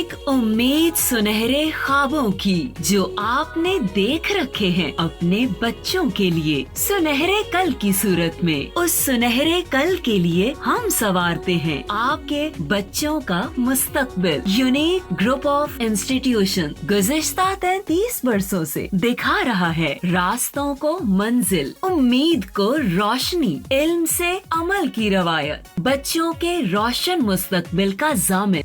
एक उम्मीद सुनहरे ख्वाबों की जो आपने देख रखे हैं अपने बच्चों के लिए, सुनहरे कल की सूरत में। उस सुनहरे कल के लिए हम संवारते हैं आपके बच्चों का मुस्तकबिल। यूनिक ग्रुप ऑफ इंस्टीट्यूशन गुज़िश्ता 33 वर्षों से दिखा रहा है रास्तों को मंजिल, उम्मीद को रोशनी, इल्म से अमल की रवायत, बच्चों के रोशन मुस्तकबिल का जामिन।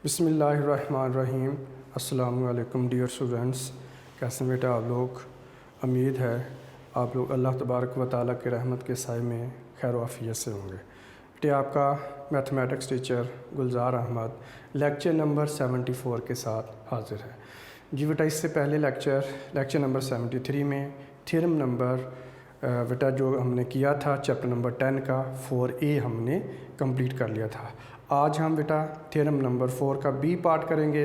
बिस्मिल्लाहिर्रहमानिर्रहीम। अस्सलामु अलैकुम डियर स्टूडेंट्स, कैसे बेटा आप लोग। उम्मीद है आप लोग अल्लाह तबारक व तआला के रहमत के साए में खैर आफियत से होंगे। बेटे आपका मैथमेटिक्स टीचर गुलजार अहमद लेक्चर नंबर 74 के साथ हाज़िर है जी बेटा। इससे पहले लेक्चर नंबर 73 में थ्योरम नंबर बेटा जो हमने किया था चैप्टर नंबर 10 का 4A हमने कंप्लीट कर लिया था। आज हम बेटा थ्योरम नंबर 4 का B पार्ट करेंगे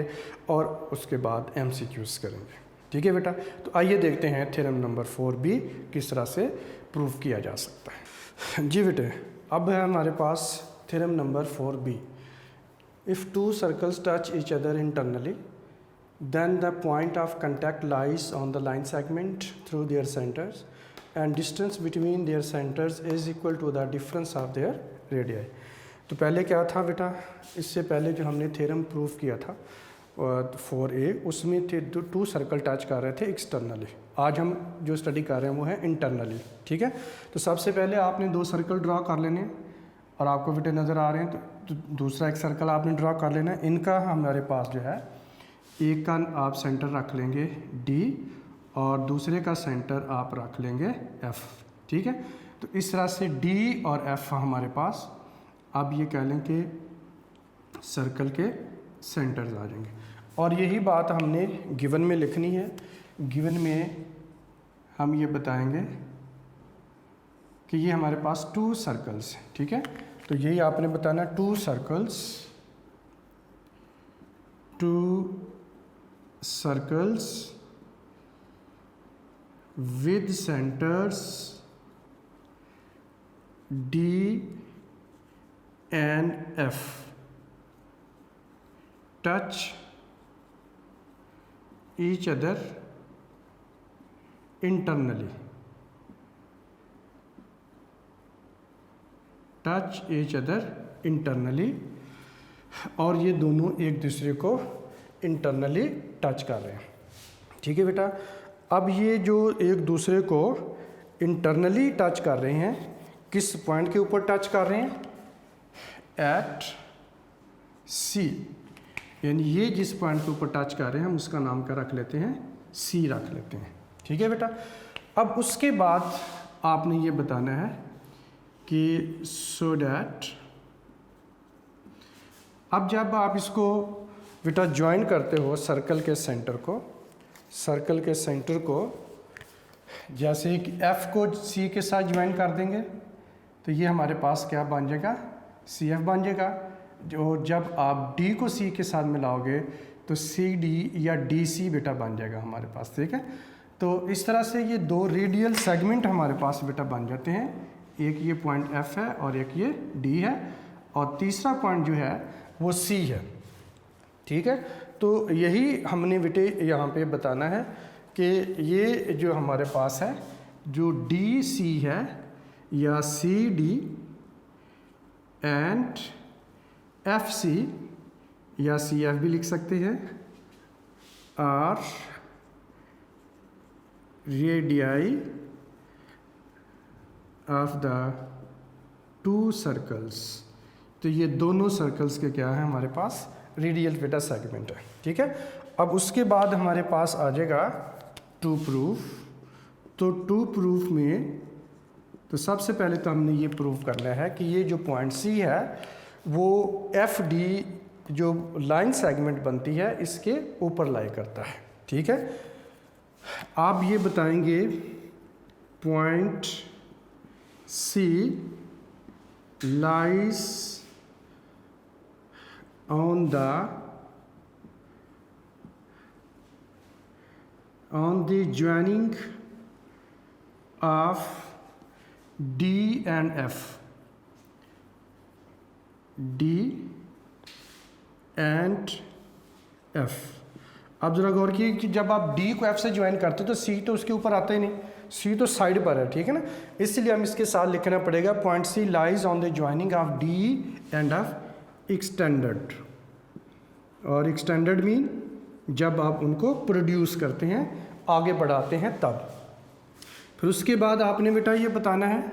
और उसके बाद MCQs करेंगे। ठीक है बेटा, तो आइए देखते हैं थ्योरम नंबर 4B किस तरह से प्रूफ किया जा सकता है जी बेटे। अब है हमारे पास theorem number 4B। If two circles touch each other internally then the point of contact lies on the line segment through their centers and distance between their centers is equal to the difference of their radii। तो पहले क्या था बेटा, इससे पहले जो हमने theorem proof किया था 4A, उसमें थे टू सर्कल टच कर रहे थे एक्सटर्नली। आज हम जो स्टडी कर रहे हैं वो है इंटरनली। ठीक है, तो सबसे पहले आपने दो सर्कल ड्रा कर लेने और आपको बेटे नज़र आ रहे हैं, तो दूसरा एक सर्कल आपने ड्रा कर लेना। इनका हमारे पास जो है एक का आप सेंटर रख लेंगे D और दूसरे का सेंटर आप रख लेंगे F। ठीक है, तो इस तरह से D और F हमारे पास अब ये कह लें कि सर्कल के सेंटर्स आ जाएंगे। और यही बात हमने गिवन में लिखनी है। गिवन में हम ये बताएंगे कि ये हमारे पास टू सर्कल्स हैं। ठीक है, तो यही आपने बताना to circles with centers D and F touch each other internally। और ये दोनों एक दूसरे को इंटरनली टच कर रहे हैं। ठीक है बेटा, अब ये जो एक दूसरे को इंटरनली टच कर रहे हैं, किस पॉइंट के ऊपर टच कर रहे हैं? At C। यानी ये जिस पॉइंट के ऊपर टच कर रहे हैं हम उसका नाम क्या रख लेते हैं? C रख लेते हैं। ठीक है बेटा, अब उसके बाद आपने ये बताना है कि सो डैट, अब जब आप इसको बेटा ज्वाइन करते हो सर्कल के सेंटर को जैसे कि F को C के साथ ज्वाइन कर देंगे तो ये हमारे पास क्या बन जाएगा? CF बन जाएगा। जो जब आप D को C के साथ मिलाओगे तो CD या DC बेटा बन जाएगा हमारे पास। ठीक है, तो इस तरह से ये दो रेडियल सेगमेंट हमारे पास बेटा बन जाते हैं। एक ये पॉइंट F है और एक ये D है और तीसरा पॉइंट जो है वो C है। ठीक है, तो यही हमने बेटे यहाँ पे बताना है कि ये जो हमारे पास है जो DC है या CD एंड FC या CF भी लिख सकते हैं, are radii of the two circles. तो ये दोनों सर्कल्स के क्या है हमारे पास? रेडियल बेटा सेगमेंट है। ठीक है, अब उसके बाद हमारे पास आ जाएगा टू प्रूफ। तो टू प्रूफ में तो सबसे पहले तो हमने ये प्रूफ करना है कि ये जो पॉइंट C है वो FD जो लाइन सेगमेंट बनती है इसके ऊपर लाई करता है। ठीक है, आप ये बताएंगे point C lies on the joining of D and F, D and F. अब जरा गौर किए कि जब आप डी को एफ से ज्वाइन करते हो तो सी तो उसके ऊपर आता ही नहीं, सी तो साइड पर है, ठीक है ना। इसलिए हम इसके साथ लिखना पड़ेगा point C lies on the joining of D and F extended. और एक्सटेंडेड मीन जब आप उनको प्रोड्यूस करते हैं, आगे बढ़ाते हैं तब। फिर उसके बाद आपने बेटा ये बताना है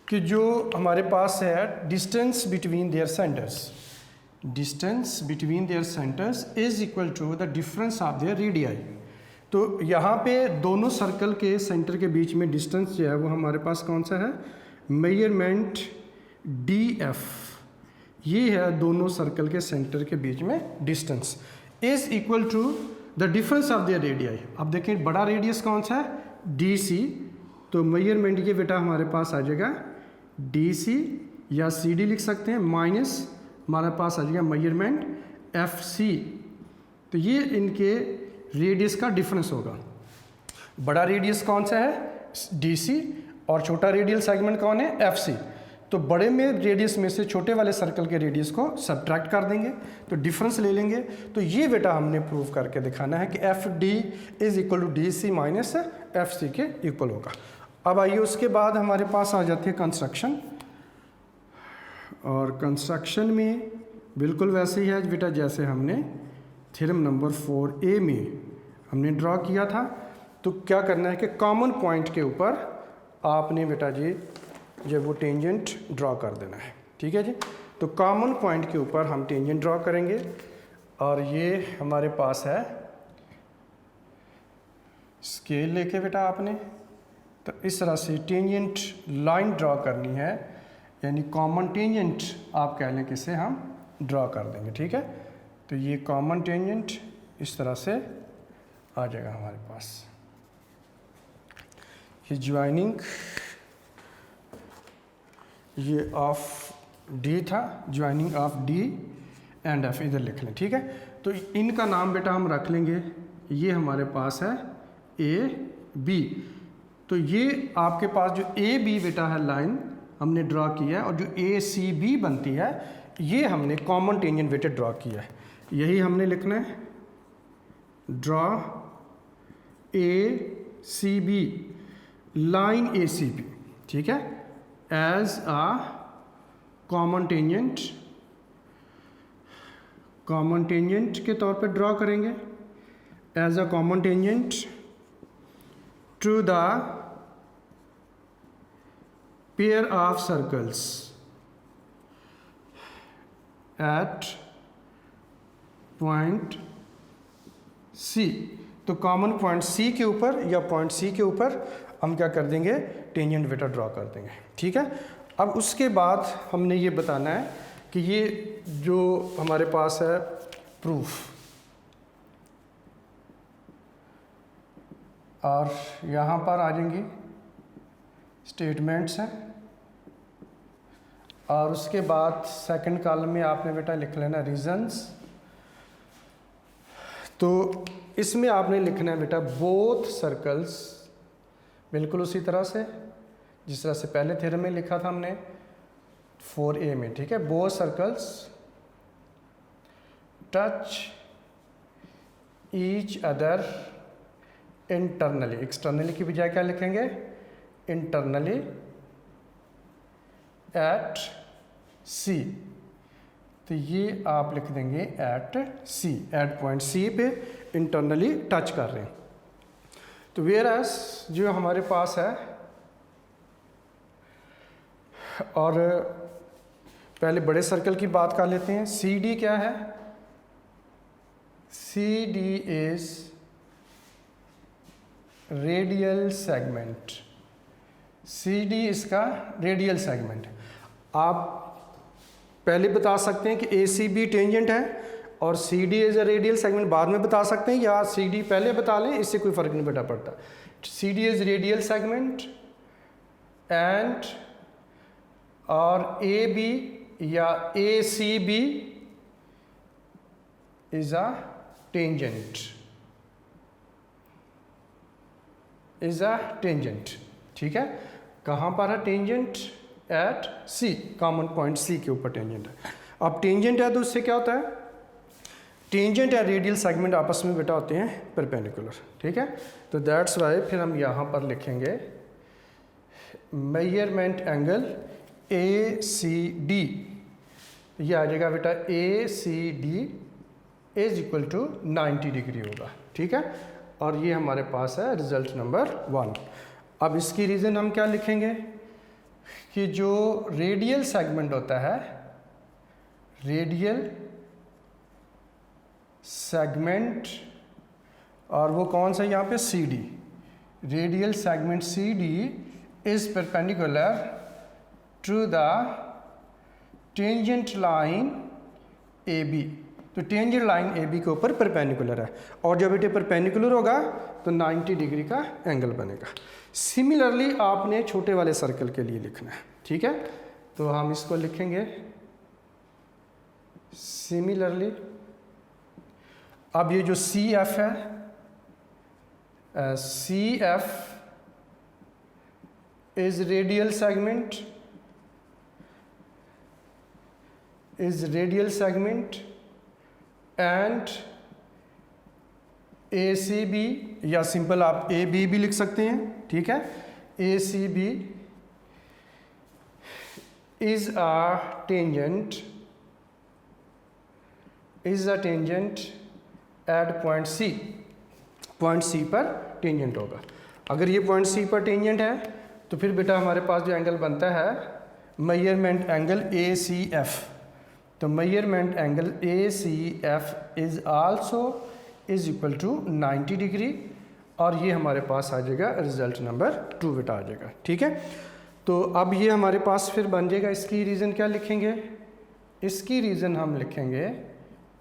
कि जो हमारे पास है distance between their centres, distance between their centres is equal to the difference of their radii. तो यहाँ पे दोनों सर्कल के सेंटर के बीच में डिस्टेंस जो है वो हमारे पास कौन सा है, मेजरमेंट डी एफ, ये है दोनों सर्कल के सेंटर के बीच में distance, is equal to the difference of their radii. अब देखिए बड़ा रेडियस कौन सा है, डी सी, तो मेजरमेंट ये बेटा हमारे पास आ जाएगा डी सी या सी डी लिख सकते हैं, माइनस हमारे पास आ जाएगा मेजरमेंट एफ सी। तो ये इनके रेडियस का डिफरेंस होगा। बड़ा रेडियस कौन सा है, डी सी, और छोटा रेडियल सेगमेंट कौन है, एफ सी। तो बड़े में रेडियस में से छोटे वाले सर्कल के रेडियस को सब्ट्रैक्ट कर देंगे तो डिफरेंस ले लेंगे। तो ये बेटा हमने प्रूव करके दिखाना है कि F D is equal to D C minus F C के इक्वल होगा। अब आइए उसके बाद हमारे पास आ जाती है कंस्ट्रक्शन, और कंस्ट्रक्शन में बिल्कुल वैसे ही है बेटा जैसे हमने थ्योरम नंबर 4A में हमने ड्रॉ किया था। तो क्या करना है कि कॉमन पॉइंट के ऊपर आपने बेटा जी जब वो टेंजेंट ड्रॉ कर देना है, ठीक है जी। तो कॉमन पॉइंट के ऊपर हम टेंजेंट ड्रॉ करेंगे, और ये हमारे पास है स्केल लेके बेटा आपने, तो इस तरह से टेंजेंट लाइन ड्रॉ करनी है, यानी कॉमन टेंजेंट आप कह लें किसे हम ड्रॉ कर देंगे, ठीक है। तो ये कॉमन टेंजेंट इस तरह से आ जाएगा हमारे पास। ये ज्वाइनिंग ये ऑफ डी था, joining of D and F इधर लिख लें, ठीक है। तो इनका नाम बेटा हम रख लेंगे, ये हमारे पास है ए बी। तो ये आपके पास जो ए बी बेटा है लाइन हमने ड्रॉ किया है, और जो ए सी बी बनती है ये हमने कॉमन टेंजेंट वेटेड ड्रॉ किया है। यही हमने लिखना है, draw a C B line A C B, ठीक है, एज अ कॉमन टेंजेंट के तौर पे ड्रॉ करेंगे, as a common tangent to the pair of circles at point C. तो कॉमन पॉइंट सी के ऊपर या पॉइंट सी के ऊपर हम क्या कर देंगे, टेंजेंट वेक्टर ड्रॉ कर देंगे, ठीक है। अब उसके बाद हमने ये बताना है कि ये जो हमारे पास है प्रूफ, और यहाँ पर आ जाएंगी स्टेटमेंट्स हैं, और उसके बाद सेकंड कॉलम में आपने बेटा लिख लेना रीजंस। तो इसमें आपने लिखना है बेटा बोथ सर्कल्स, बिल्कुल उसी तरह से जिस तरह से पहले थ्योरम में लिखा था हमने 4A में, ठीक है। Both circles touch each other internally, externally की बजाय क्या लिखेंगे, इंटरनली एट सी। तो ये आप लिख देंगे एट सी, एट पॉइंट सी पे इंटरनली टच कर रहे हैं। तो वेयर एज जो हमारे पास है, और पहले बड़े सर्कल की बात कर लेते हैं। सी डी क्या है, C D is radial segment, C D इसका रेडियल सेगमेंट। आप पहले बता सकते हैं कि ए सी बी टेंजेंट है और C D is a radial segment बाद में बता सकते हैं, या सी डी पहले बता लें, इससे कोई फ़र्क नहीं बेटा पड़ता। C D is radial segment and और ए बी या A C B is a tangent, is a tangent, ठीक है। कहाँ पर है tangent? At C, common point C के ऊपर टेंजेंट है। अब टेंजेंट है तो उससे क्या होता है, टेंजेंट या रेडियल सेगमेंट आपस में बेटा होते हैं परपेंडिकुलर, ठीक है। तो दैट्स वाई फिर हम यहाँ पर लिखेंगे measurement angle A C D, ये आ जाएगा बेटा A C D is equal to 90 degree होगा, ठीक है। और ये हमारे पास है रिजल्ट नंबर 1। अब इसकी रीज़न हम क्या लिखेंगे कि जो रेडियल सेगमेंट होता है, रेडियल सेगमेंट, और वो कौन सा यहाँ पे C D, radial segment C D is perpendicular to the tangent line A B. तो टेंजेंट लाइन ए बी के ऊपर परपेंडिकुलर है, और जब बेटे परपेंडिकुलर होगा तो 90 डिग्री का एंगल बनेगा। सिमिलरली आपने छोटे वाले सर्कल के लिए लिखना है, ठीक है। तो हम इसको लिखेंगे सिमिलरली। अब ये जो सी एफ है, C F is radial segment, and A C B, या सिंपल आप ए बी भी लिख सकते हैं, ठीक है। A C B is a tangent at point C, point C पर टेंजेंट होगा। अगर ये पॉइंट सी पर टेंजेंट है तो फिर बेटा हमारे पास जो एंगल बनता है measurement angle A C F. तो measurement angle A C F is also is equal to 90 degree, और ये हमारे पास आ जाएगा रिजल्ट नंबर 2 बेटा आ जाएगा, ठीक है। तो अब ये हमारे पास फिर बन जाएगा, इसकी रीज़न क्या लिखेंगे, इसकी रीज़न हम लिखेंगे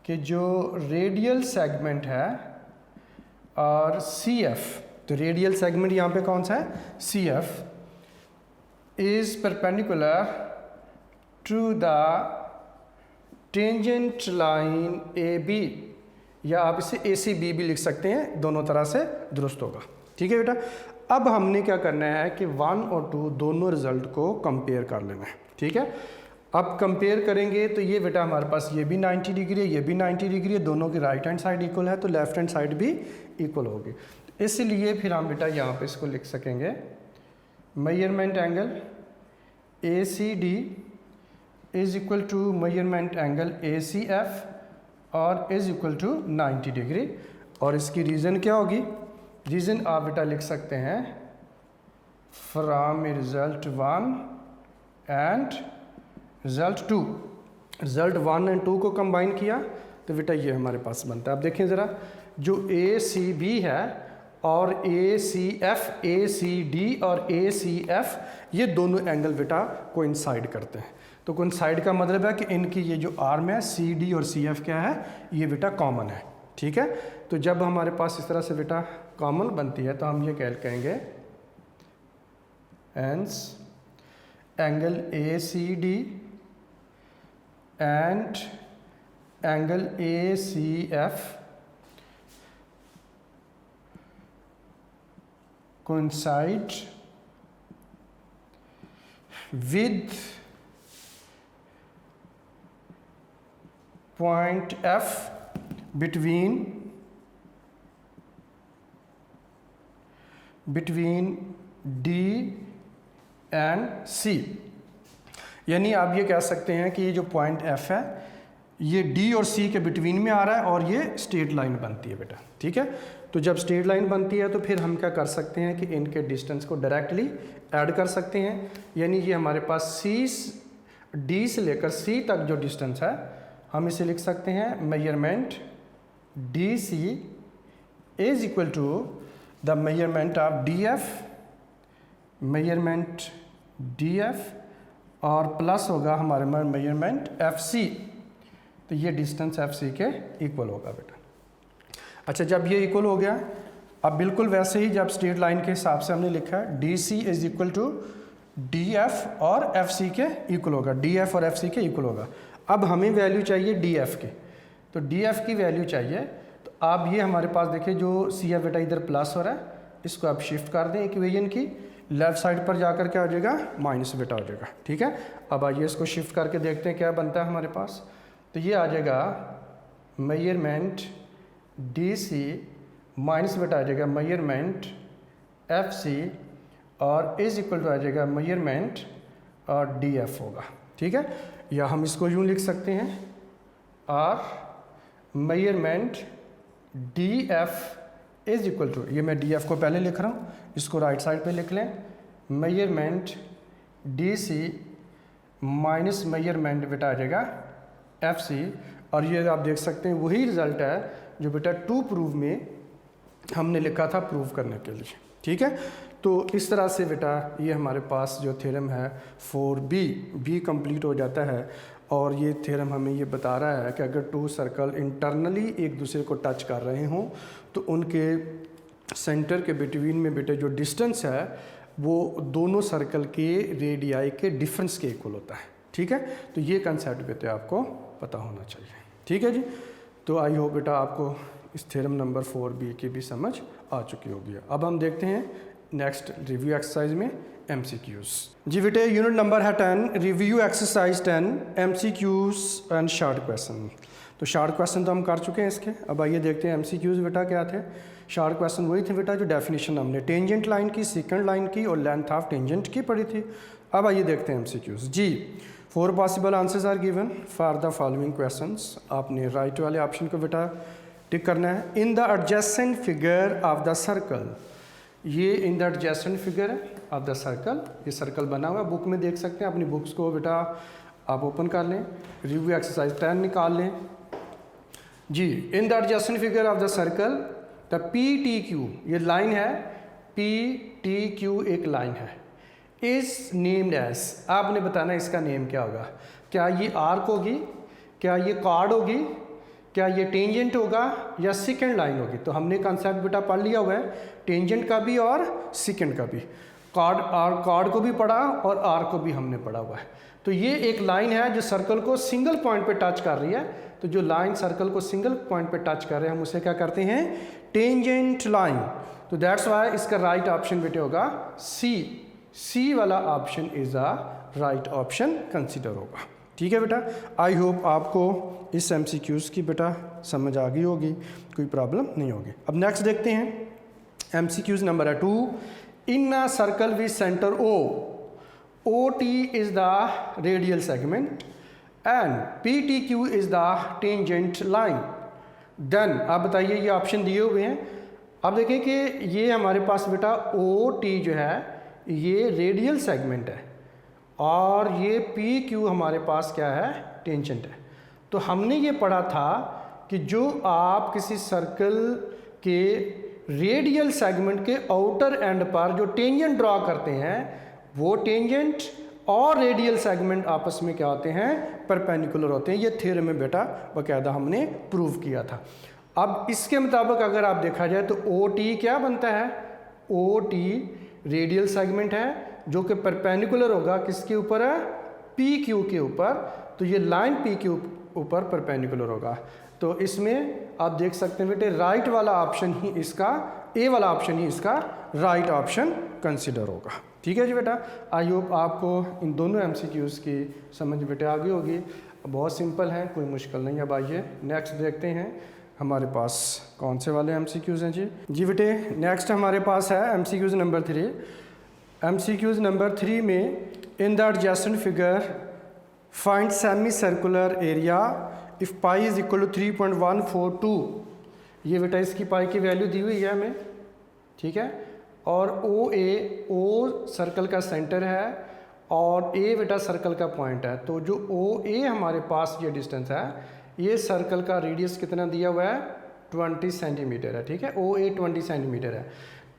कि जो रेडियल सेगमेंट है और सी एफ, तो रेडियल सेगमेंट यहाँ पे कौन सा है, C F is perpendicular to the tangent line A B, या आप इसे ए सी बी भी लिख सकते हैं, दोनों तरह से दुरुस्त होगा, ठीक है बेटा। अब हमने क्या करना है कि 1 और 2 दोनों रिजल्ट को कंपेयर कर लेना है, ठीक है। अब कंपेयर करेंगे तो ये बेटा हमारे पास ये भी 90 डिग्री है, ये भी 90 डिग्री है, दोनों की राइट हैंड साइड इक्वल है, तो लेफ्ट हैंड साइड भी इक्वल होगी। इसलिए फिर हम बेटा यहाँ पे इसको लिख सकेंगे measurement angle A C D is equal to measurement angle A C F और इज इक्वल टू 90 डिग्री। और इसकी रीज़न क्या होगी, रीज़न आप बेटा लिख सकते हैं from result 1 and result 2। Result 1 and 2 को कंबाइन किया तो बेटा ये हमारे पास बनता है। अब देखें ज़रा, जो ए सी बी है और ए सी एफ, ए सी डी और ए सी एफ, ये दोनों एंगल बेटा कोइंसाइड करते हैं। तो कोइंसाइड का मतलब है कि इनकी ये जो आर्म है सी डी और सी एफ क्या है, ये बेटा कॉमन है, ठीक है। तो जब हमारे पास इस तरह से बेटा कॉमन बनती है तो हम ये कहेंगे hence angle A C D and angle A C F coincide with point F between D and C। यानी आप ये कह सकते हैं कि ये जो पॉइंट F है ये D और C के बिटवीन में आ रहा है और ये स्ट्रेट लाइन बनती है बेटा, ठीक है। तो जब स्ट्रेट लाइन बनती है तो फिर हम क्या कर सकते हैं कि इनके डिस्टेंस को डायरेक्टली ऐड कर सकते हैं। यानी ये हमारे पास D से लेकर C तक जो डिस्टेंस है हम इसे लिख सकते हैं measurement DC is equal to the measurement of DF और प्लस होगा हमारे मेजरमेंट FC। तो ये डिस्टेंस FC के इक्वल होगा बेटा। अच्छा, जब ये इक्वल हो गया, अब बिल्कुल वैसे ही जब स्ट्रेट लाइन के हिसाब से हमने लिखा है DC is equal to DF और FC के इक्वल होगा, DF और FC के इक्वल होगा। अब हमें वैल्यू चाहिए DF के, तो DF की वैल्यू चाहिए। तो आप ये हमारे पास देखिए जो CF बेटा इधर प्लस हो रहा है, इसको आप शिफ्ट कर दें इक्वेशन की, लेफ़्ट साइड पर जाकर क्या हो जाएगा, माइनस बेटा हो जाएगा। ठीक है, अब आइए इसको शिफ्ट करके देखते हैं क्या बनता है हमारे पास। तो ये आ जाएगा मेजरमेंट डी सी माइनस बेटा आ जाएगा मेजरमेंट एफ सी और इज इक्वल टू आ जाएगा मेजरमेंट और डी एफ होगा। ठीक है, या हम इसको यूँ लिख सकते हैं और measurement D F is equal to, ये मैं डी एफ को पहले लिख रहा हूँ, इसको राइट साइड पे लिख लें, measurement D C minus measurement बेटा आ जाएगा एफ सी। और ये आप देख सकते हैं वही रिज़ल्ट है जो बेटा टू प्रूव में हमने लिखा था प्रूव करने के लिए। ठीक है, तो इस तरह से बेटा ये हमारे पास जो थ्योरम है 4b कंप्लीट हो जाता है। और ये थ्योरम हमें ये बता रहा है कि अगर टू सर्कल इंटरनली एक दूसरे को टच कर रहे हों तो उनके सेंटर के बिटवीन में बेटे जो डिस्टेंस है वो दोनों सर्कल के रेडियाई के डिफरेंस के इक्वल होता है। ठीक है, तो ये कंसेप्ट बेटे आपको पता होना चाहिए। ठीक है जी, तो आई होप बेटा आपको इस थ्योरम नंबर 4b की भी समझ आ चुकी होगी। अब हम देखते हैं नेक्स्ट रिव्यू एक्सरसाइज में MCQs। जी बेटे यूनिट नंबर है 10, review exercise 10 MCQs and short question. तो शॉर्ट क्वेश्चन तो हम कर चुके हैं इसके। अब आइए देखते हैं MCQs बेटा क्या थे। शॉर्ट क्वेश्चन वही थे बेटा जो डेफिनेशन हमने टेंजेंट लाइन की, सेकंड लाइन की और लेंथ ऑफ टेंजेंट की पढ़ी थी। अब आइए देखते हैं MCQs। जी 4 possible answers are given for the following questions. आपने राइट वाले ऑप्शन को बेटा टिक करना है। In the adjacent figure of the circle, ये इन द एडजेसेंट फिगर है ऑफ द सर्कल, ये सर्कल बना हुआ है, बुक में देख सकते हैं। अपनी बुक्स को बेटा आप ओपन कर लें, रिव्यू एक्सरसाइज 10 निकाल लें। जी in the adjacent figure of the circle the PTQ, ये लाइन है, PTQ एक लाइन है, इज नेम्ड एज, आपने बताना इसका नेम क्या होगा। क्या ये आर्क होगी, क्या ये कार्ड होगी, क्या ये टेंजेंट होगा या सेकंड लाइन होगी। तो हमने कॉन्सेप्ट बेटा पढ़ लिया हुआ है टेंजेंट का भी और सेकंड का भी, कार्ड को भी पढ़ा और आर्क को भी हमने पढ़ा हुआ है। तो ये एक लाइन है जो सर्कल को सिंगल पॉइंट पे टच कर रही है। तो जो लाइन सर्कल को सिंगल पॉइंट पे टच कर रहे हैं हम उसे क्या करते हैं, टेंजेंट लाइन। तो दैट्स वाई इसका राइट ऑप्शन बेटे होगा सी वाला option is a right option consider होगा। ठीक है बेटा, आई होप आपको इस MCQs की बेटा समझ आ गई होगी, कोई प्रॉब्लम नहीं होगी। अब नेक्स्ट देखते हैं MCQs नंबर है 2। In a circle with centre OT is the radial segment and PTQ is the tangent line. Then आप बताइए, ये ऑप्शन दिए हुए हैं। अब देखें कि ये हमारे पास बेटा OT जो है ये रेडियल सेगमेंट है और ये PQ हमारे पास क्या है, टेंजेंट है। तो हमने ये पढ़ा था कि जो आप किसी सर्कल के रेडियल सेगमेंट के आउटर एंड पर जो टेंजेंट ड्रॉ करते हैं वो टेंजेंट और रेडियल सेगमेंट आपस में क्या होते हैं, परपेंडिकुलर होते हैं। ये थ्योरम में बेटा बाकायदा हमने प्रूव किया था। अब इसके मुताबिक अगर आप देखा जाए तो OT क्या बनता है, OT रेडियल सेगमेंट है जो कि परपेंडिकुलर होगा किसके ऊपर है, PQ के ऊपर। तो ये लाइन P के ऊपर परपेंडिकुलर होगा। तो इसमें आप देख सकते हैं बेटे राइट वाला ऑप्शन ही इसका, A वाला ऑप्शन ही इसका राइट ऑप्शन कंसिडर होगा। ठीक है जी बेटा, आई होप आपको इन दोनों MCQs की समझ बेटे आ गई होगी। बहुत सिंपल है, कोई मुश्किल नहीं। अब आइए नेक्स्ट देखते हैं हमारे पास कौन से वाले MCQs हैं। जी बेटे नेक्स्ट हमारे पास है MCQs नंबर 3। MCQs नंबर 3 में in the adjacent figure find semi circular area if pi is equal to 3.142। ये बेटा इसकी पाई की वैल्यू दी हुई है हमें। ठीक है, और O सर्कल का सेंटर है और A बेटा सर्कल का पॉइंट है। तो जो OA हमारे पास ये डिस्टेंस है, ये सर्कल का रेडियस कितना दिया हुआ है, 20 सेंटीमीटर है। ठीक है, OA 20 सेंटीमीटर है।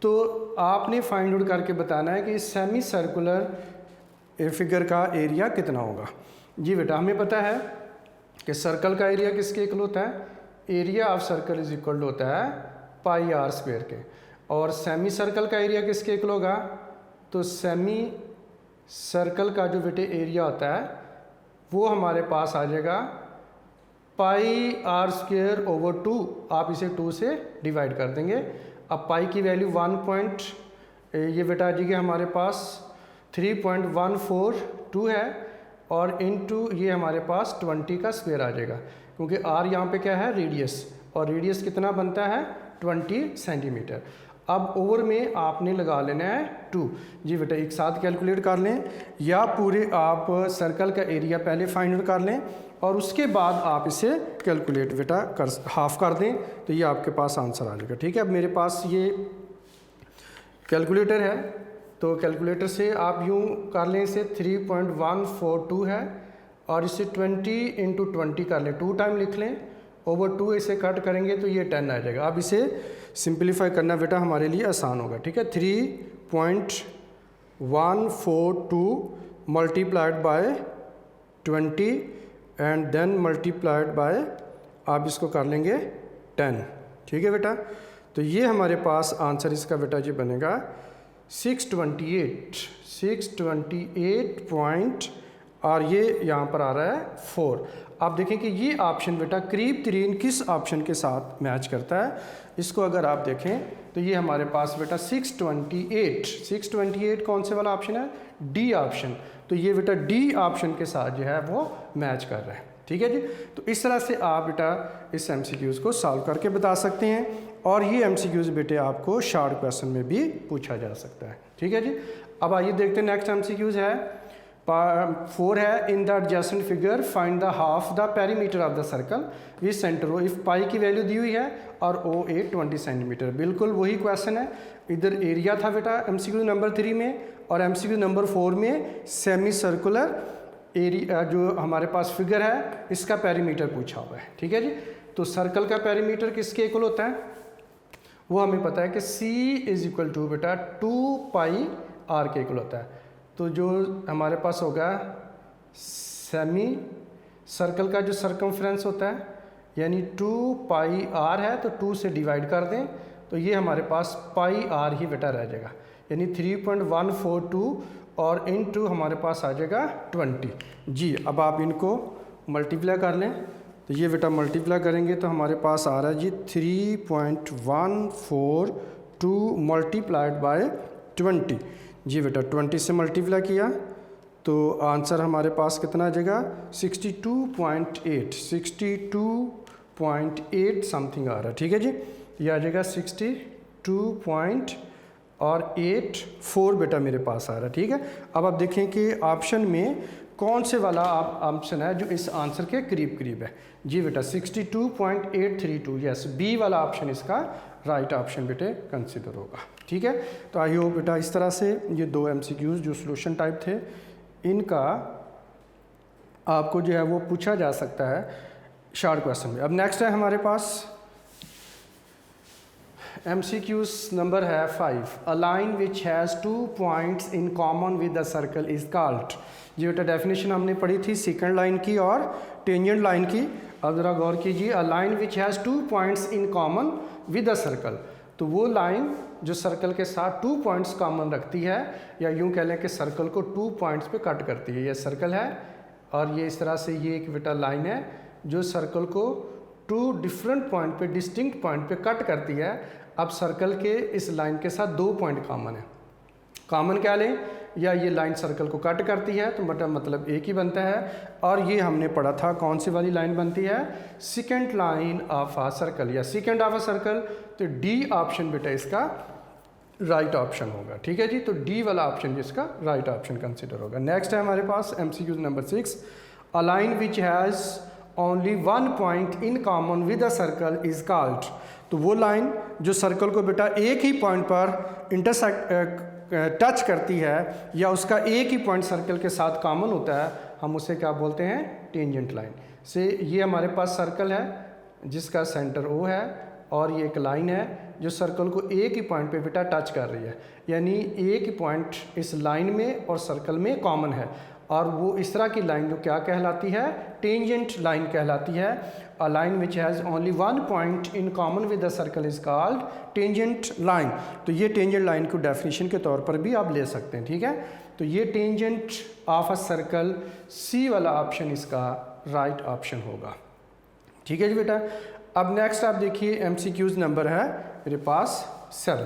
तो आपने फाइंड आउट करके बताना है कि इस सेमी सर्कुलर फिगर का एरिया कितना होगा। जी बेटा हमें पता है कि सर्कल का एरिया किसके इक्वल होता है, area of circle is equal होता है पाई आर स्क्वायर के। और सेमी सर्कल का एरिया किसके इक्वल होगा, तो सेमी सर्कल का जो बेटे एरिया होता है वो हमारे पास आ जाएगा पाई आर स्क्वायर ओवर 2। आप इसे 2 से डिवाइड कर देंगे। अब पाई की वैल्यू ये बेटा आ जाएगी हमारे पास 3.142 है और इनटू ये हमारे पास 20 का स्क्वायर आ जाएगा, क्योंकि आर यहाँ पे क्या है रेडियस, और रेडियस कितना बनता है 20 सेंटीमीटर। अब ओवर में आपने लगा लेना है 2। जी बेटा एक साथ कैलकुलेट कर लें, या पूरे आप सर्कल का एरिया पहले फाइंड आउट कर लें और उसके बाद आप इसे कैलकुलेट बेटा कर हाफ कर दें, तो ये आपके पास आंसर आ जाएगा। ठीक है, अब मेरे पास ये कैलकुलेटर है, तो कैलकुलेटर से आप यूँ कर लें, इसे 3.142 है और इसे 20 × 20 कर लें, 2 टाइम लिख लें, ओवर 2 इसे कट करेंगे तो ये 10 आ जाएगा। अब इसे सिंप्लीफाई करना बेटा हमारे लिए आसान होगा। ठीक है, 3.142 multiplied by 20 and then multiplied by, आप इसको कर लेंगे 10। ठीक है बेटा, तो ये हमारे पास आंसर इसका बेटा जी बनेगा 628 पॉइंट, और ये यहाँ पर आ रहा है 4। आप देखें कि ये ऑप्शन बेटा करीब तरीन किस ऑप्शन के साथ मैच करता है, इसको अगर आप देखें तो ये हमारे पास बेटा 628 कौन से वाला ऑप्शन है, डी ऑप्शन, तो ये बेटा डी ऑप्शन के साथ जो है वो मैच कर रहा है। ठीक है जी, तो इस तरह से आप बेटा इस MCQs को सॉल्व करके बता सकते हैं, और ये MCQs बेटे आपको शॉर्ट क्वेश्चन में भी पूछा जा सकता है। ठीक है जी, अब आइए देखते हैं नेक्स्ट MCQs है 4 है, in the adjacent figure find the half the perimeter of the circle with centre O if pi की वैल्यू दी हुई है और ओ ए 20 सेंटीमीटर। बिल्कुल वही क्वेश्चन है, इधर एरिया था बेटा MCQ नंबर 3 में, और MCQ नंबर 4 में सेमी सर्कुलर एरिया जो हमारे पास फिगर है इसका पेरीमीटर पूछा हुआ है। ठीक है जी, तो सर्कल का पेरीमीटर किसके इक्वल होता है, वो हमें पता है कि C = बेटा 2πr के इक्वल होता है। तो जो हमारे पास होगा सेमी सर्कल का जो सर्कमफ्रेंस होता है यानी 2πr है, तो 2 से डिवाइड कर दें तो ये हमारे पास πr ही बेटा रह जाएगा, यानी 3.142 और इनटू हमारे पास आ जाएगा 20। जी अब आप इनको मल्टीप्लाई कर लें, तो ये बेटा मल्टीप्लाई करेंगे तो हमारे पास आ रहा है जी 3.142 मल्टीप्लाइड बाय 20। जी बेटा 20 से मल्टीप्लाई किया तो आंसर हमारे पास कितना आ जाएगा 62.8 समथिंग आ रहा है। ठीक है जी, ये आ जाएगा 62.84 बेटा मेरे पास आ रहा है। ठीक है, अब आप देखें कि ऑप्शन में कौन से वाला ऑप्शन है जो इस आंसर के करीब करीब है। जी बेटा 62.832, यस बी वाला ऑप्शन इसका राइट ऑप्शन बेटे कंसिडर होगा। ठीक है, तो आई होप बेटा इस तरह से ये 2 MCQs जो सॉल्यूशन टाइप थे इनका आपको जो है वो पूछा जा सकता है शॉर्ट क्वेश्चन में। अब नेक्स्ट है हमारे पास MCQs नंबर है 5, a line which has 2 points in common with the circle is called. जी बेटा डेफिनेशन हमने पढ़ी थी सेकंड लाइन की और टेंजेंट लाइन की। अब ज़रा गौर कीजिए, अ line which has 2 points in common with the circle, तो वो लाइन जो सर्कल के साथ 2 पॉइंट्स कॉमन रखती है, या यूँ कह लें कि सर्कल को 2 पॉइंट्स पे कट करती है। ये सर्कल है और ये इस तरह से ये एक बेटा लाइन है जो सर्कल को 2 डिफरेंट पॉइंट पे डिस्टिंक्ट पॉइंट पे कट करती है। अब सर्कल के इस लाइन के साथ 2 पॉइंट कॉमन है, कॉमन क्या लें, या ये लाइन सर्कल को कट करती है तो मतलब एक ही बनता है, और ये हमने पढ़ा था कौन सी वाली लाइन बनती है, second line of a circle या सेकंड ऑफ अ सर्कल, तो डी ऑप्शन बेटा इसका राइट ऑप्शन होगा। ठीक है जी, तो डी वाला ऑप्शन जिसका राइट ऑप्शन कंसिडर होगा। नेक्स्ट है हमारे पास MCQ number 6, a line which has only 1 point in common with a circle is called. तो वो लाइन जो सर्कल को बेटा एक ही पॉइंट पर टच करती है या उसका एक ही पॉइंट सर्कल के साथ कॉमन होता है, हम उसे क्या बोलते हैं, टेंजेंट लाइन। से ये हमारे पास सर्कल है जिसका सेंटर O है और ये एक लाइन है जो सर्कल को एक ही पॉइंट पे बेटा टच कर रही है, यानी एक ही पॉइंट इस लाइन में और सर्कल में कॉमन है, और वो इस तरह की लाइन जो क्या कहलाती है, टेंजेंट लाइन कहलाती है। अ line which has only 1 point in common with the circle is called tangent line. तो ये टेंजेंट लाइन को डेफिनेशन के तौर पर भी आप ले सकते हैं। ठीक है, तो ये टेंजेंट ऑफ अ सर्कल सी वाला ऑप्शन इसका राइट ऑप्शन होगा। ठीक है जी बेटा, अब नेक्स्ट आप देखिए MCQs नंबर है मेरे पास 7,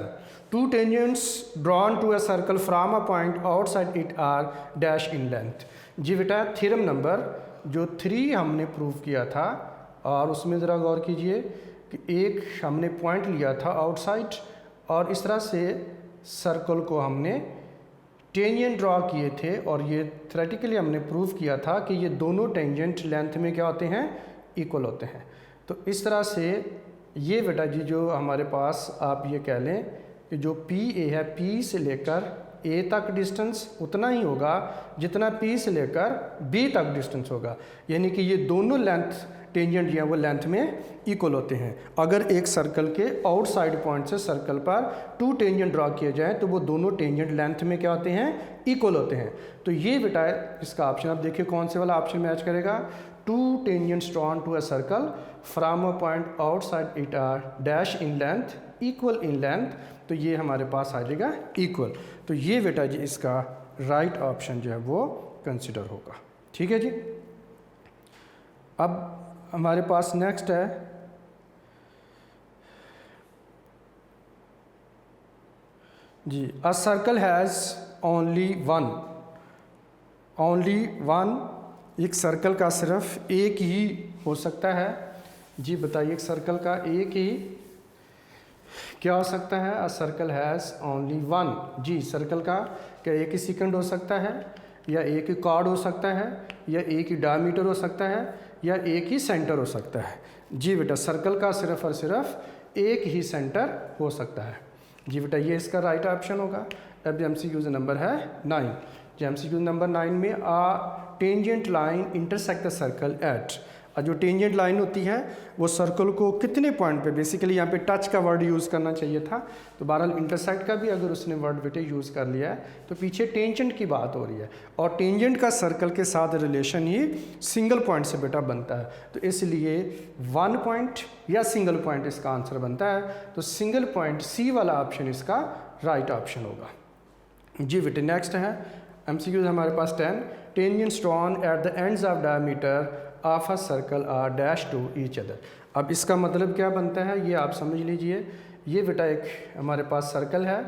two tangents drawn to a circle from a point outside it are dash in length. जी बेटा थ्योरम नंबर जो 3 हमने प्रूव किया था, और उसमें ज़रा गौर कीजिए कि एक हमने पॉइंट लिया था आउटसाइड, और इस तरह से सर्कल को हमने टेंजेंट ड्रॉ किए थे, और ये थ्योरेटिकली हमने प्रूव किया था कि ये दोनों टेंजेंट लेंथ में क्या होते हैं, इक्वल होते हैं। तो इस तरह से ये बेटा जी जो हमारे पास आप ये कह लें कि जो पी ए है, पी से लेकर ए तक डिस्टेंस उतना ही होगा जितना पी से लेकर बी तक डिस्टेंस होगा, यानी कि ये दोनों लेंथ टेंजेंट जो है वो लेंथ में इक्वल होते हैं। अगर एक सर्कल के आउटसाइड पॉइंट से सर्कल पर 2 टेंजेंट ड्रॉ किए जाएं तो वो दोनों टेंजेंट लेंथ में क्या होते हैं, इक्वल होते हैं। तो ये बेटा इसका ऑप्शन आप देखिए कौन से वाला ऑप्शन मैच करेगा, 2 tangents drawn to a circle from a point outside it are dash in length equal in length, तो ये हमारे पास आ जाएगा इक्वल। तो ये बेटा जी इसका राइट ऑप्शन जो है वो कंसिडर होगा। ठीक है जी। अब हमारे पास नेक्स्ट है जी, a circle has only one, एक सर्कल का सिर्फ एक ही हो सकता है। जी बताइए, एक सर्कल का एक ही क्या हो सकता है, a circle has only one. जी सर्कल का क्या एक ही सेकंड हो सकता है, या एक ही कॉर्ड हो सकता है, या एक ही डायमीटर हो सकता है, या एक ही सेंटर हो सकता है। जी बेटा सर्कल का सिर्फ और सिर्फ एक ही सेंटर हो सकता है। जी बेटा ये इसका राइट ऑप्शन होगा। अब MCQ नंबर है 9। जो MCQ नंबर 9 में आ tangent line intersect the circle at, और जो टेंजेंट लाइन होती है वो सर्कल को कितने पॉइंट पे, बेसिकली यहाँ पे टच का वर्ड यूज़ करना चाहिए था, तो बहरहाल इंटरसेक्ट का भी अगर उसने वर्ड बेटे यूज़ कर लिया है तो पीछे टेंजेंट की बात हो रही है, और टेंजेंट का सर्कल के साथ रिलेशन ही सिंगल पॉइंट से बेटा बनता है, तो इसलिए 1 पॉइंट या सिंगल पॉइंट इसका आंसर बनता है। तो सिंगल पॉइंट सी वाला ऑप्शन इसका राइट ऑप्शन होगा। जी बेटे नेक्स्ट है MCQ हमारे पास 10, tangents drawn at the ends of diameter of a circle are dash to each other. अब इसका मतलब क्या बनता है ये आप समझ लीजिए। ये बेटा एक हमारे पास सर्कल है,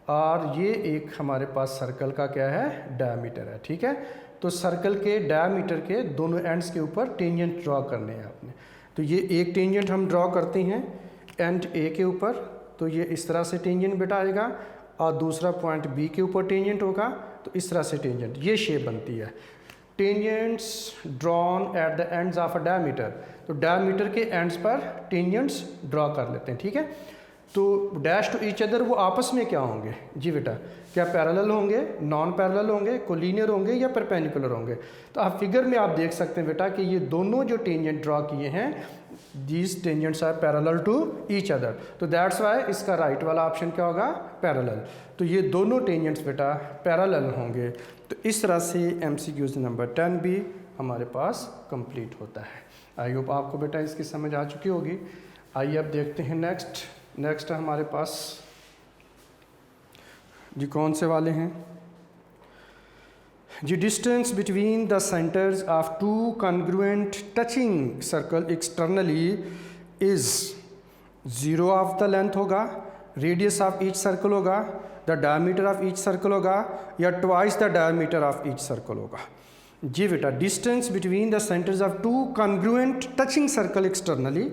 और ये एक हमारे पास सर्कल का क्या है, डायमीटर है। ठीक है, तो सर्कल के डायमीटर के दोनों एंड्स के ऊपर टेंजेंट ड्रॉ करने हैं आपने। तो ये एक टेंजेंट हम ड्रॉ करते हैं एंड ए के ऊपर, तो ये इस तरह से टेंजेंट बेटा आएगा, और दूसरा पॉइंट बी के ऊपर टेंजेंट होगा, तो इस तरह से टेंजेंट ये शेप बनती है। Tangents drawn at the ends of a diameter, तो डायमीटर के एंड्स पर टेंजेंट्स ड्रॉ कर लेते हैं। ठीक है, तो डैश टू ईच अदर वो आपस में क्या होंगे, जी बेटा क्या पैरेलल होंगे, नॉन पैरेलल होंगे, कोलिनियर होंगे, या परपेंडिकुलर होंगे। तो आप फिगर में आप देख सकते हैं बेटा कि ये दोनों जो टेंजेंट ड्रॉ किए हैं, these tangents are parallel to each other, तो दैट्स वाई इसका राइट वाला ऑप्शन क्या होगा, पैरेलल। तो ये दोनों टेंजेंट्स बेटा पैरेलल होंगे। तो इस तरह से MCQ नंबर 10 भी हमारे पास कंप्लीट होता है। आई होप आपको बेटा इसकी समझ आ चुकी होगी। आइए अब देखते हैं नेक्स्ट हमारे पास जी कौन से वाले हैं जी, distance between the centres of 2 congruent touching circle externally is 0 of the length होगा, रेडियस ऑफ ईच सर्कल होगा, the diameter of each circle होगा, या twice the diameter of each circle होगा। जी बेटा distance between the centres of 2 congruent touching circle externally,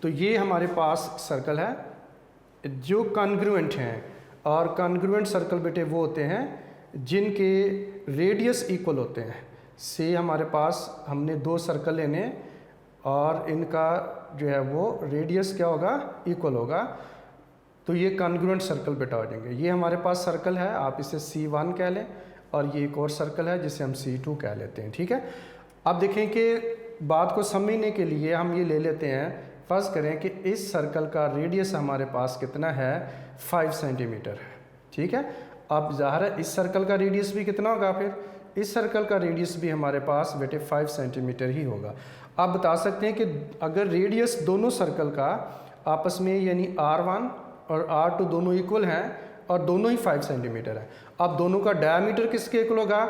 तो ये हमारे पास सर्कल है जो कॉन्ग्रुएंट हैं, और कॉन्ग्रुएंट सर्कल बेटे वो होते हैं जिनके रेडियस इक्वल होते हैं। से हमारे पास हमने 2 सर्कल लेने, और इनका जो है वो रेडियस क्या होगा, इक्वल होगा, तो ये कॉन्ग्रुएंट सर्कल बेटा हो जाएंगे। ये हमारे पास सर्कल है, आप इसे C1 कह लें, और ये एक और सर्कल है जिसे हम C2 कह लेते हैं। ठीक है, अब देखें कि बात को समझने के लिए हम ये ले लेते हैं, फर्ज करें कि इस सर्कल का रेडियस हमारे पास कितना है, 5 सेंटीमीटर है। ठीक है, अब ज़ाहिर है इस सर्कल का रेडियस भी कितना होगा, फिर इस सर्कल का रेडियस भी हमारे पास बेटे 5 सेंटीमीटर ही होगा। आप बता सकते हैं कि अगर रेडियस दोनों सर्कल का आपस में यानी R1 और R2 दोनों इक्वल हैं, और दोनों ही 5 सेंटीमीटर है, अब दोनों का डायमीटर किसके इक्वल होगा,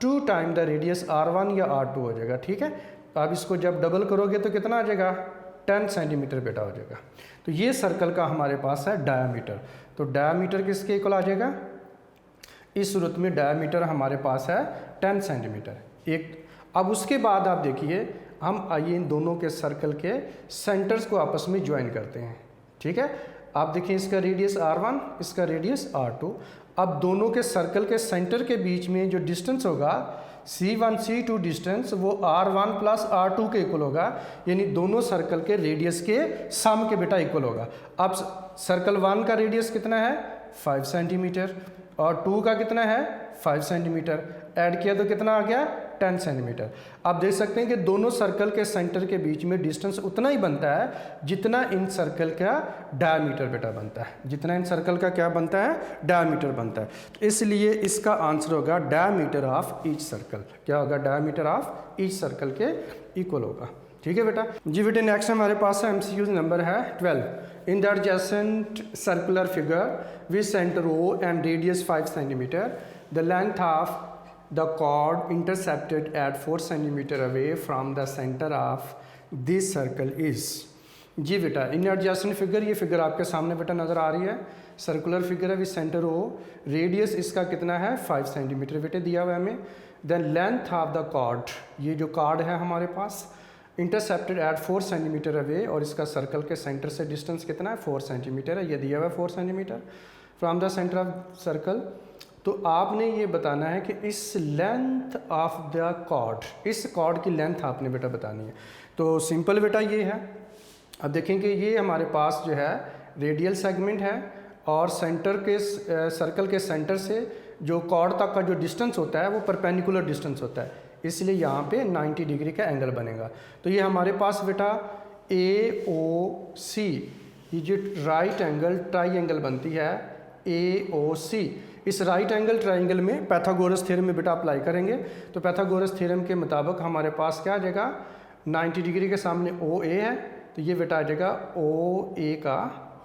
2 टाइम द रेडियस R1 या R2 हो जाएगा। ठीक है, अब इसको जब डबल करोगे तो कितना आ जाएगा, 10 सेंटीमीटर बेटा हो जाएगा। तो ये सर्कल का हमारे पास है डायमीटर। तो डायमीटर किसके इक्वल आ जाएगा? इस सूरत में डायमीटर हमारे पास है 10 सेंटीमीटर एक। अब उसके बाद आप देखिए, हम आइए इन दोनों के सर्कल के सेंटर्स को आपस में ज्वाइन करते हैं। ठीक है, आप देखिए इसका रेडियस r1, इसका रेडियस r2। अब दोनों के सर्कल के सेंटर के बीच में जो डिस्टेंस होगा C1 C2 डिस्टेंस, वो R1 प्लस R2 के इक्वल होगा, यानी दोनों सर्कल के रेडियस के सम के बेटा इक्वल होगा। अब सर्कल 1 का रेडियस कितना है? 5 सेंटीमीटर, और 2 का कितना है? 5 सेंटीमीटर। ऐड किया तो कितना आ गया? 10 सेंटीमीटर। आप देख सकते हैं कि दोनों सर्कल के सेंटर के बीच में डिस्टेंस उतना ही बनता है जितना इन सर्कल का डायमीटर बेटा बनता है, जितना इन सर्कल का क्या बनता है? डायमीटर बनता है। तो इसलिए इसका आंसर होगा डायमीटर ऑफ ईच सर्कल। क्या होगा? डायमीटर ऑफ ईच सर्कल के इक्वल होगा। ठीक है बेटा। जी बेटे, नेक्स्ट हमारे पास है MCQ नंबर है 12। इन the adjacent circular figure with centre O and radius 5 centimetre, the length of the chord intercepted at 4 centimeter away from the center of this circle is। जी बेटा, इन एडजेसेंट फिगर, ये figure आपके सामने बेटा नज़र आ रही है। Circular figure है with centre O, radius इसका कितना है? 5 सेंटीमीटर बेटे दिया हुआ है हमें। Then length of the chord, ये जो कॉर्ड है हमारे पास, इंटरसेप्टेड एट 4 सेंटीमीटर अवे, और इसका सर्कल के सेंटर से डिस्टेंस कितना है? 4 सेंटीमीटर है, ये दिया हुआ है 4 centimetre from the centre of circle. तो आपने ये बताना है कि इस लेंथ ऑफ द कॉर्ड, इस कॉर्ड की लेंथ आपने बेटा बतानी है। तो सिंपल बेटा ये है, अब देखेंगे ये हमारे पास जो है रेडियल सेगमेंट है, और सेंटर के सर्कल के सेंटर से जो कॉर्ड तक का जो डिस्टेंस होता है वो परपेंडिकुलर डिस्टेंस होता है, इसलिए यहाँ पे 90 डिग्री का एंगल बनेगा। तो ये हमारे पास बेटा AOC, ये जो राइट एंगल ट्राइंगल बनती है AOC, इस राइट एंगल ट्राइंगल में पैथागोरस थ्योरम में बेटा अप्लाई करेंगे। तो पैथागोरस थ्योरम के मुताबिक हमारे पास क्या आ जाएगा? 90 डिग्री के सामने OA है, तो ये बेटा आ जाएगा OA का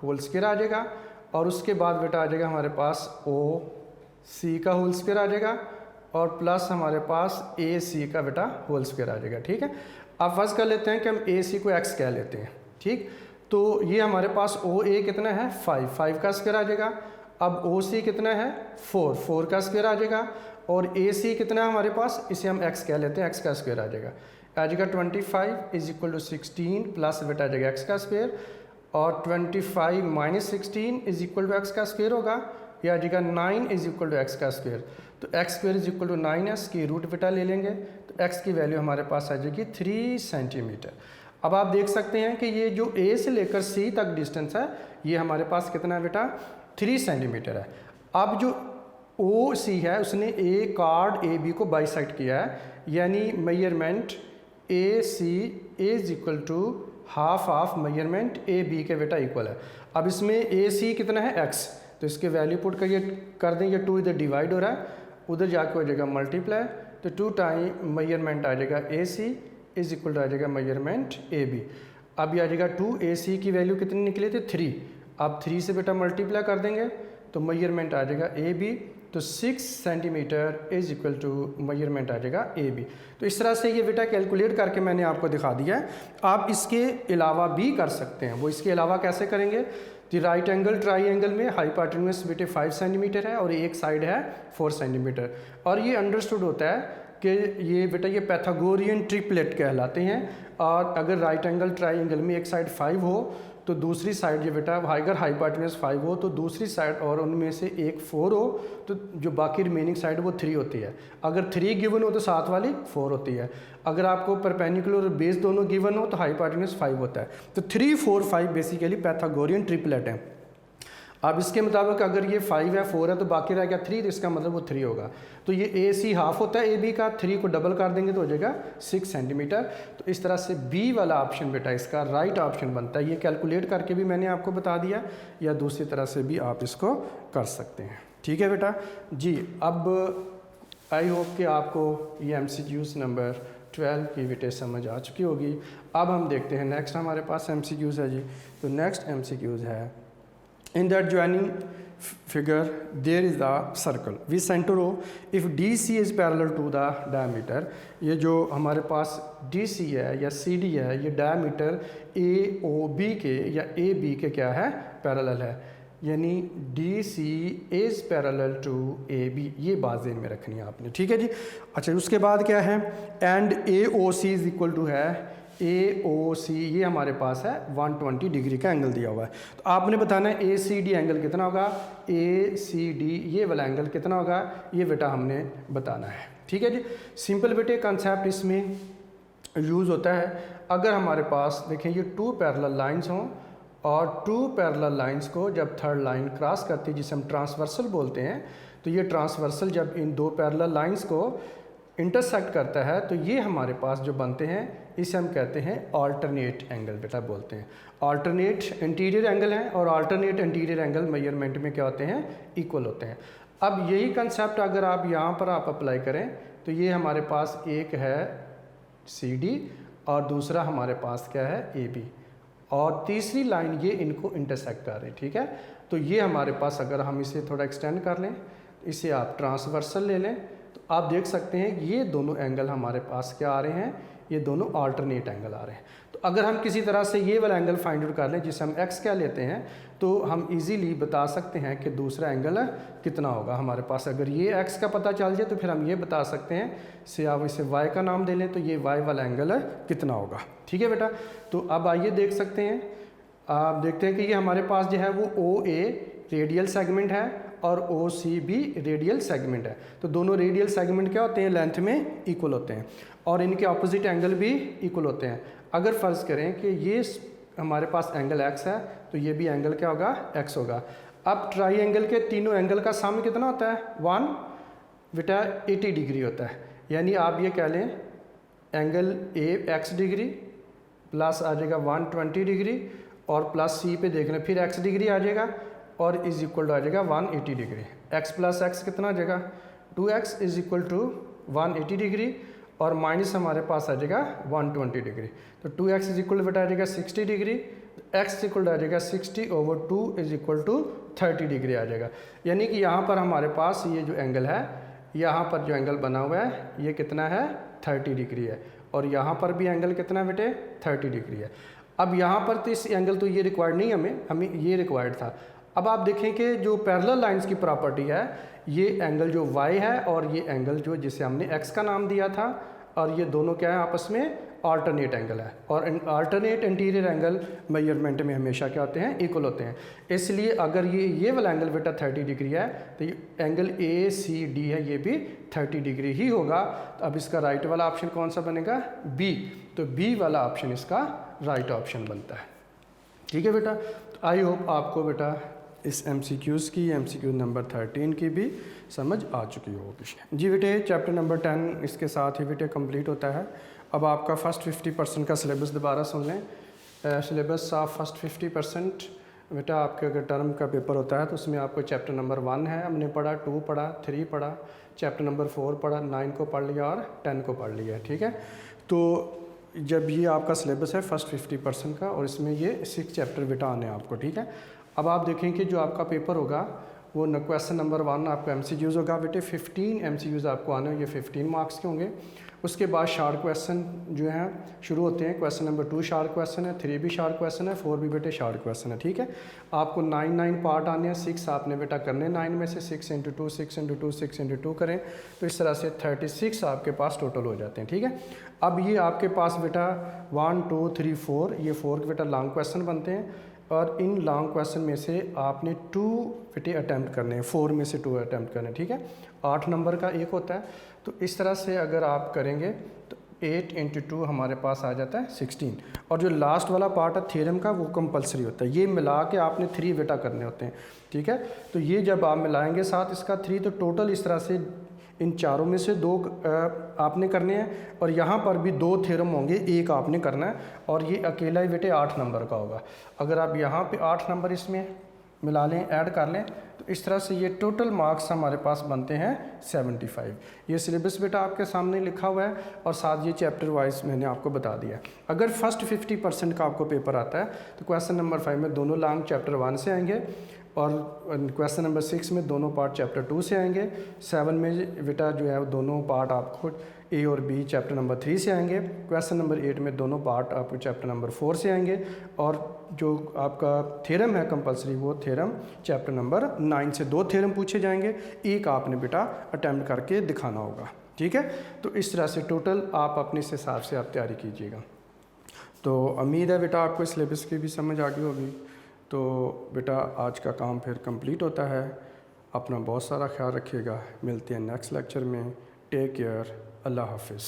होल स्क्वायर आ जाएगा, और उसके बाद बेटा आ जाएगा हमारे पास OC का होल स्क्वायर आ जाएगा, और प्लस हमारे पास AC का बेटा होल स्क्वायर आ जाएगा। ठीक है, अब फर्स्ट कर लेते हैं कि हम AC को x कह लेते हैं। ठीक, तो ये हमारे पास OA कितना है? 5 का स्क्वायर आ जाएगा। अब OC कितना है? 4 का स्क्वायर आ जाएगा, और AC कितना है हमारे पास? इसे हम x कह लेते हैं, x का स्क्वायर आ जाएगा। आ जाएगा 25 इज इक्वल टू 16 प्लस बेटा आ जाएगा x का स्क्वायर, और 25 minus 16 is equal to x का स्क्वायर होगा, या आ जाएगा 9 इज इक्वल टू x का स्क्वायर। तो x square is equal to 9s की रूट बेटा ले लेंगे, तो x की वैल्यू हमारे पास आ जाएगी 3 सेंटीमीटर। अब आप देख सकते हैं कि ये जो A से लेकर C तक डिस्टेंस है, ये हमारे पास कितना है बेटा? 3 सेंटीमीटर है। अब जो OC है उसने A कॉर्ड AB को बाइसेक्ट किया है, यानी measurement AC is equal to half of measurement AB के बेटा इक्वल है। अब इसमें AC कितना है? x, तो इसके वैल्यू पुट करिए, कर दें, ये 2 इधर डिवाइड हो रहा है, उधर जाके हो जाएगा मल्टीप्लाई, तो 2 टाइम मेजरमेंट आ जाएगा AC इज इक्वल टू आ जाएगा मेजरमेंट AB। अब ये आ जाएगा 2AC की वैल्यू कितनी निकली थी? 3। अब 3 से बेटा मल्टीप्लाई कर देंगे तो मेजरमेंट आ जाएगा AB, तो 6 centimetre is equal to measurement आ जाएगा AB। तो इस तरह से ये बेटा कैलकुलेट करके मैंने आपको दिखा दिया है। आप इसके अलावा भी कर सकते हैं। वो इसके अलावा कैसे करेंगे? तो राइट एंगल ट्राइंगल में हाइपोटेन्यूज बेटे 5 सेंटीमीटर है, और एक साइड है 4 सेंटीमीटर, और ये अंडरस्टूड होता है कि ये बेटा ये पैथागोरियन ट्रिपलेट कहलाते हैं। और अगर राइट एंगल ट्राइंगल में एक साइड 5 हो तो दूसरी साइड ये बेटा अगर हाइपोटेन्यूज 5 हो तो दूसरी साइड और उनमें से एक 4 हो तो जो बाकी रिमेनिंग साइड वो 3 होती है। अगर 3 गिवन हो तो साथ वाली 4 होती है। अगर आपको परपेंडिकुलर और बेस दोनों गिवन हो तो हाइपोटेन्यूज 5 होता है। तो 3, 4, 5 बेसिकली पैथागोरियन ट्रिपलेट है। अब इसके मुताबिक अगर ये 5 है 4 है तो बाकी रह गया 3, तो इसका मतलब वो 3 होगा। तो ये AC हाफ होता है AB का, 3 को डबल कर देंगे तो हो जाएगा 6 सेंटीमीटर। तो इस तरह से B वाला ऑप्शन बेटा इसका राइट ऑप्शन बनता है। ये कैलकुलेट करके भी मैंने आपको बता दिया, या दूसरी तरह से भी आप इसको कर सकते हैं। ठीक है बेटा जी। अब आई होप कि आपको ये MCQs नंबर 12 की बेटे समझ आ चुकी होगी। अब हम देखते हैं नेक्स्ट हमारे पास MCQs है जी। तो नेक्स्ट MCQs है, in the adjoining figure there is a circle with center O if DC is parallel to the diameter। ये जो हमारे पास DC है या CD है, ये डायमीटर AOB के या AB के क्या है? पैरेलल है। यानी DC is parallel to AB, ये बात ज़हन में रखनी है आपने, ठीक है जी। अच्छा, उसके बाद क्या है, and AOC is equal to है AOC, ये हमारे पास है 120 डिग्री का एंगल दिया हुआ है। तो आपने बताना है ACD एंगल कितना होगा, ACD ये वाला एंगल कितना होगा, ये बेटा हमने बताना है, ठीक है जी। सिंपल बेटे कंसेप्ट इसमें यूज़ होता है, अगर हमारे पास देखें ये 2 पैरेलल लाइंस हों और 2 पैरेलल लाइंस को जब थर्ड लाइन क्रॉस करती है जिसे हम ट्रांसवर्सल बोलते हैं, तो ये ट्रांसवर्सल जब इन 2 पैरेलल लाइंस को इंटरसेक्ट करता है तो ये हमारे पास जो बनते हैं इसे हम कहते हैं अल्टरनेट एंगल बेटा बोलते हैं। अल्टरनेट इंटीरियर एंगल हैं और अल्टरनेट इंटीरियर एंगल मेजरमेंट में क्या होते हैं, इक्वल होते हैं। अब यही कंसेप्ट अगर आप यहाँ पर आप अप्लाई करें तो ये हमारे पास एक है CD और दूसरा हमारे पास क्या है AB, और तीसरी लाइन ये इनको इंटरसेक्ट कर रही है, ठीक है। तो ये हमारे पास अगर हम इसे थोड़ा एक्सटेंड कर लें, इसे आप ट्रांसवर्सल ले लें, तो आप देख सकते हैं ये दोनों एंगल हमारे पास क्या आ रहे हैं, ये दोनों अल्टरनेट एंगल आ रहे हैं। तो अगर हम किसी तरह से ये वाला एंगल फाइंड आउट कर लें जिसे हम x क्या लेते हैं, तो हम इजीली बता सकते हैं कि दूसरा एंगल कितना होगा हमारे पास। अगर ये x का पता चल जाए तो फिर हम ये बता सकते हैं, से आप इसे y का नाम दे लें तो ये y वाला एंगल कितना होगा, ठीक है बेटा। तो अब आइए देख सकते हैं, आप देखते हैं कि ये हमारे पास जो है वो OA रेडियल सेगमेंट है और OC भी रेडियल सेगमेंट है। तो दोनों रेडियल सेगमेंट क्या होते हैं, लेंथ में इक्वल होते हैं और इनके ऑपोजिट एंगल भी इक्वल होते हैं। अगर फ़र्ज़ करें कि ये हमारे पास एंगल x है तो ये भी एंगल क्या होगा, x होगा। अब ट्राइंगल के तीनों एंगल का सम कितना होता है, 1 बेटा 80 डिग्री होता है। यानी आप ये कह लें angle A x degree plus आ जाएगा 120 डिग्री और प्लस C पे देख लें फिर x डिग्री आ जाएगा और इज इक्वल टू आ जाएगा 180 डिग्री। x प्लस x कितना आ जाएगा, 2x is equal to 180 degree और माइनस हमारे पास आ जाएगा 120 डिग्री। तो 2x इज इक्वल बेटा आ जाएगा 60 डिग्री, x इक्वल आ जाएगा 60 over 2 is equal to 30 degree आ जाएगा। यानी कि यहाँ पर हमारे पास ये जो एंगल है, यहाँ पर जो एंगल बना हुआ है ये कितना है, 30 डिग्री है और यहाँ पर भी एंगल कितना है बेटे, 30 डिग्री है। अब यहाँ पर तो इस एंगल तो ये रिक्वायर्ड नहीं, हमें ये रिक्वायर्ड था। अब आप देखें कि जो पैरेलल लाइंस की प्रॉपर्टी है, ये एंगल जो y है और ये एंगल जो जिसे हमने x का नाम दिया था, और ये दोनों क्या है आपस में अल्टरनेट एंगल है और अल्टरनेट इंटीरियर एंगल मेजरमेंट में हमेशा क्या होते हैं, इक्वल होते हैं। इसलिए अगर ये वाला एंगल बेटा 30 डिग्री है तो ये एंगल ACD है, ये भी 30 डिग्री ही होगा। तो अब इसका राइट वाला ऑप्शन कौन सा बनेगा, B। तो B वाला ऑप्शन इसका राइट ऑप्शन बनता है, ठीक है बेटा। तो आई होप आपको बेटा इस MCQs की MCQ नंबर 13 की भी समझ आ चुकी होगी जी बेटे। चैप्टर नंबर 10 इसके साथ ही बेटे कंप्लीट होता है। अब आपका फ़र्स्ट 50% का सिलेबस दोबारा सुन लें। सिलेबस ऑफ फर्स्ट 50% बेटा आपके अगर टर्म का पेपर होता है तो उसमें आपको चैप्टर नंबर 1 है, हमने पढ़ा, 2 पढ़ा, 3 पढ़ा, चैप्टर नंबर 4 पढ़ा, 9 को पढ़ लिया और 10 को पढ़ लिया, ठीक है। तो जब ये आपका सिलेबस है फर्स्ट 50% का और इसमें ये 6 चैप्टर बेटा आने हैं आपको, ठीक है। अब आप देखें कि जो आपका पेपर होगा वो क्वेश्चन नंबर 1 आपका MCQs होगा बेटे, 15 MCQs आपको आने हैं, ये 15 मार्क्स के होंगे। उसके बाद शार्ट क्वेश्चन जो हैं शुरू होते हैं। क्वेश्चन नंबर 2 शार्ट क्वेश्चन है, 3 भी शार्ट क्वेश्चन है, 4 भी बेटे शार्ट क्वेश्चन है, ठीक है। आपको 9 पार्ट आने हैं, 6 आपने बेटा करने 9 में से 6 इंटू 2 6 इंटू 2 6 इंटू 2 करें तो इस तरह से 36 आपके पास टोटल हो जाते हैं, ठीक है। अब ये आपके पास बेटा 1 2 3 4 ये 4 बेटा लॉन्ग क्वेश्चन बनते हैं और इन लॉन्ग क्वेश्चन में से आपने 2 बेटे अटैम्प्ट करने हैं, 4 में से 2 अटैम्प्ट करने हैं, ठीक है। 8 नंबर का एक होता है। तो इस तरह से अगर आप करेंगे तो 8 इंटू 2 हमारे पास आ जाता है 16। और जो लास्ट वाला पार्ट है थ्योरम का वो कंपलसरी होता है, ये मिला के आपने 3 बेटा करने होते हैं, ठीक है। तो ये जब आप मिलाएंगे साथ इसका 3 तो टोटल इस तरह से इन चारों में से 2 आपने करने हैं और यहाँ पर भी 2 थ्योरम होंगे, एक आपने करना है और ये अकेला ही बेटे 8 नंबर का होगा। अगर आप यहाँ पे 8 नंबर इसमें मिला लें, ऐड कर लें तो इस तरह से ये टोटल मार्क्स हमारे पास बनते हैं 75। ये सिलेबस बेटा आपके सामने लिखा हुआ है और साथ ये चैप्टर वाइज मैंने आपको बता दिया। अगर फर्स्ट 50% का आपको पेपर आता है तो क्वेश्चन नंबर 5 में दोनों लॉन्ग चैप्टर 1 से आएंगे और क्वेश्चन नंबर 6 में दोनों पार्ट चैप्टर 2 से आएंगे। 7 में बेटा जो है दोनों पार्ट आपको ए और बी चैप्टर नंबर 3 से आएंगे। क्वेश्चन नंबर 8 में दोनों पार्ट आपको चैप्टर नंबर 4 से आएंगे। और जो आपका थ्योरम है कंपलसरी, वो थ्योरम चैप्टर नंबर 9 से 2 थ्योरम पूछे जाएंगे, एक आपने बेटा अटैम्प्ट करके दिखाना होगा। ठीक है, तो इस तरह से टोटल आप अपने इस हिसाब से आप तैयारी कीजिएगा। तो उम्मीद है बेटा आपको सिलेबस की भी समझ आ गई होगी। तो बेटा आज का काम फिर कंप्लीट होता है। अपना बहुत सारा ख्याल रखिएगा, मिलते हैं नेक्स्ट लेक्चर में। टेक केयर, अल्लाह हाफिज़।